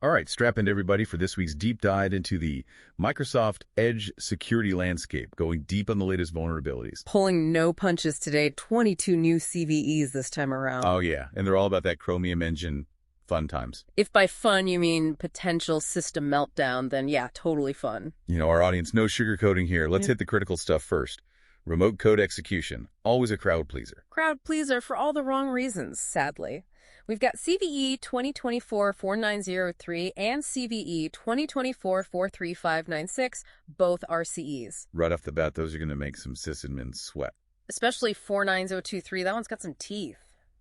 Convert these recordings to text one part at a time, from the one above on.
All right, strap in everybody for this week's deep dive into the Microsoft Edge security landscape, going deep on the latest vulnerabilities. Pulling no punches today, 22 new CVEs this time around. Oh, yeah, and they're all about that Chromium engine fun times. If by fun you mean potential system meltdown, then yeah, totally fun. You know, our audience, no sugarcoating here. Let's hit the critical stuff first. Remote code execution, always a crowd pleaser. Crowd pleaser for all the wrong reasons, sadly. We've got CVE 2024-4903 and CVE 2024-43596, both RCEs. Right off the bat, those are going to make some sysadmins sweat. Especially 49023, that one's got some teeth.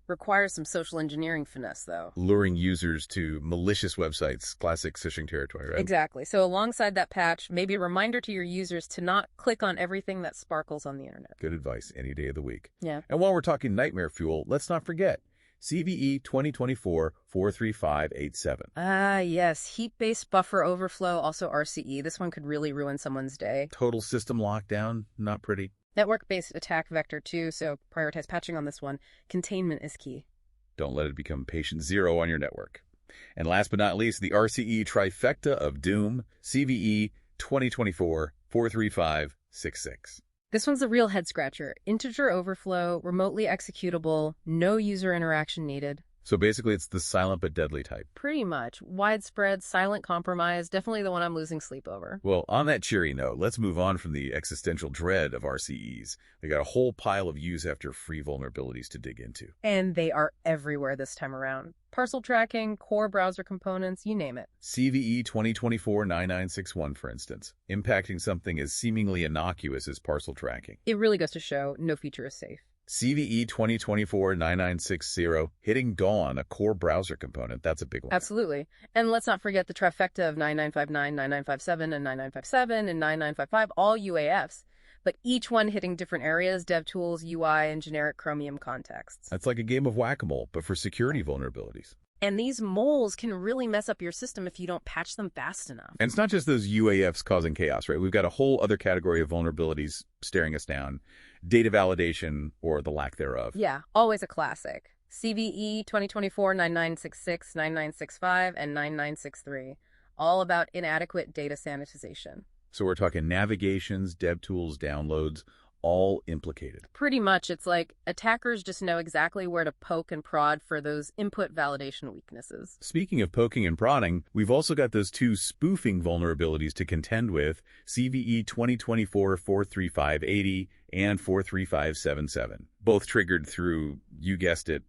Requires some social engineering finesse, though. Luring users to malicious websites, classic phishing territory, right? Exactly. So alongside that patch, maybe a reminder to your users to not click on everything that sparkles on the internet. Good advice any day of the week. Yeah. And while we're talking nightmare fuel, let's not forget CVE 2024-43587. Ah, yes. Heap-based buffer overflow, also RCE. This one could really ruin someone's day. Total system lockdown, not pretty. Network-based attack vector too, so prioritize patching on this one. Containment is key. Don't let it become patient zero on your network. And last but not least, the RCE trifecta of doom, CVE 2024-43566. This one's a real head-scratcher. Integer overflow, remotely executable, no user interaction needed. So basically, it's the silent but deadly type. Pretty much. Widespread, silent compromise, definitely the one I'm losing sleep over. Well, on that cheery note, let's move on from the existential dread of RCEs. They got a whole pile of use after free vulnerabilities to dig into. And they are everywhere this time around. Parcel tracking, core browser components, you name it. CVE 2024-9961, for instance, impacting something as seemingly innocuous as parcel tracking. It really goes to show no feature is safe. CVE 2024-9960, hitting dawn, a core browser component. That's a big one. Absolutely. And let's not forget the trifecta of 9959, 9957, and 9957, and 9955, all UAFs. But each one hitting different areas, dev tools, UI, and generic Chromium contexts. That's like a game of whack-a-mole, but for security vulnerabilities. And these moles can really mess up your system if you don't patch them fast enough. And it's not just those UAFs causing chaos, right? We've got a whole other category of vulnerabilities staring us down. Data validation, or the lack thereof. Yeah, always a classic. CVE 2024-9966, 9965, and 9963. All about inadequate data sanitization. So we're talking navigations, dev tools, downloads, all implicated. Pretty much, it's like attackers just know exactly where to poke and prod for those input validation weaknesses. Speaking of poking and prodding, we've also got those two spoofing vulnerabilities to contend with, CVE 2024-43580 and 43577, both triggered through, you guessed it,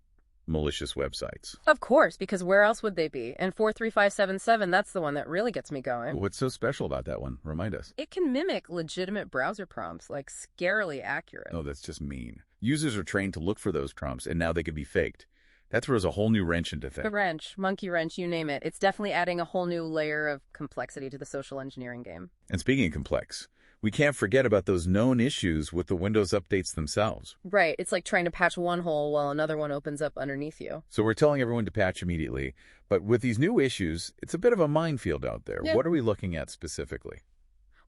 malicious websites. Of course, because where else would they be? And 43577, that's the one that really gets me going. What's so special about that one? Remind us. It can mimic legitimate browser prompts, like scarily accurate. Oh, that's just mean. Users are trained to look for those prompts, and now they can be faked. That throws a whole new wrench into things. The wrench, monkey wrench, you name it. It's definitely adding a whole new layer of complexity to the social engineering game. And speaking of complex, we can't forget about those known issues with the Windows updates themselves. Right. It's like trying to patch one hole while another one opens up underneath you. So we're telling everyone to patch immediately. But with these new issues, it's a bit of a minefield out there. Yeah. What are we looking at specifically?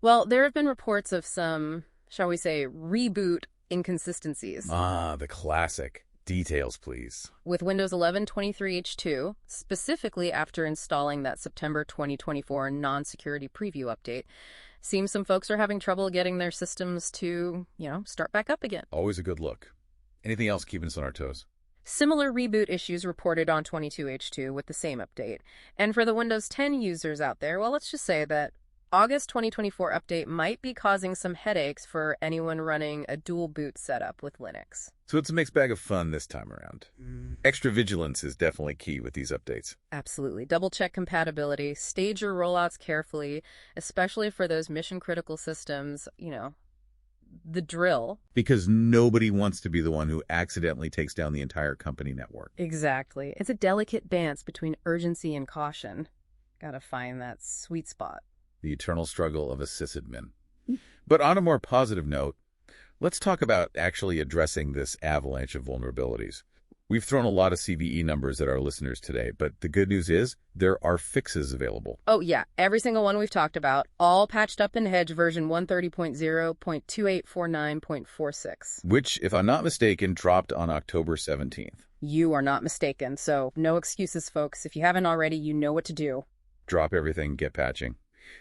Well, there have been reports of some, shall we say, reboot inconsistencies. Ah, the classic. Details, please. With Windows 11 23H2, specifically after installing that September 2024 non-security preview update, seems some folks are having trouble getting their systems to, start back up again. Always a good look. Anything else keeping us on our toes? Similar reboot issues reported on 22H2 with the same update. And for the Windows 10 users out there, well, let's just say that August 2024 update might be causing some headaches for anyone running a dual boot setup with Linux. So it's a mixed bag of fun this time around. Extra vigilance is definitely key with these updates. Absolutely. Double-check compatibility. Stage your rollouts carefully, especially for those mission-critical systems, the drill. Because nobody wants to be the one who accidentally takes down the entire company network. Exactly. It's a delicate dance between urgency and caution. Gotta find that sweet spot. The eternal struggle of a sysadmin. But on a more positive note, let's talk about actually addressing this avalanche of vulnerabilities. We've thrown a lot of CVE numbers at our listeners today, but the good news is there are fixes available. Oh, yeah. Every single one we've talked about, all patched up in Edge version 130.0.2849.46. Which, if I'm not mistaken, dropped on October 17th. You are not mistaken, so no excuses, folks. If you haven't already, you know what to do. Drop everything, get patching.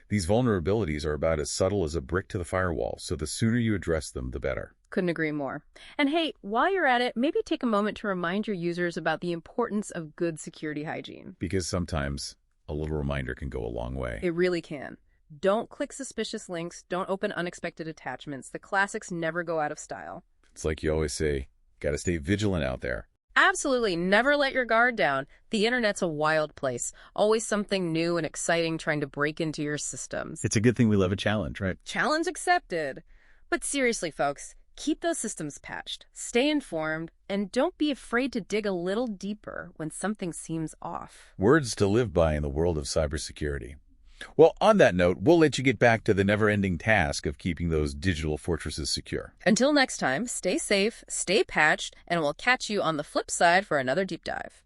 These vulnerabilities are about as subtle as a brick to the firewall, so the sooner you address them, the better. Couldn't agree more. And hey, while you're at it, maybe take a moment to remind your users about the importance of good security hygiene. Because sometimes a little reminder can go a long way. It really can. Don't click suspicious links. Don't open unexpected attachments. The classics never go out of style. It's like you always say, gotta stay vigilant out there. Absolutely. Never let your guard down. The internet's a wild place. Always something new and exciting trying to break into your systems. It's a good thing we love a challenge, right? Challenge accepted. But seriously, folks, keep those systems patched, stay informed, and don't be afraid to dig a little deeper when something seems off. Words to live by in the world of cybersecurity. Well, on that note, we'll let you get back to the never-ending task of keeping those digital fortresses secure. Until next time, stay safe, stay patched, and we'll catch you on the flip side for another deep dive.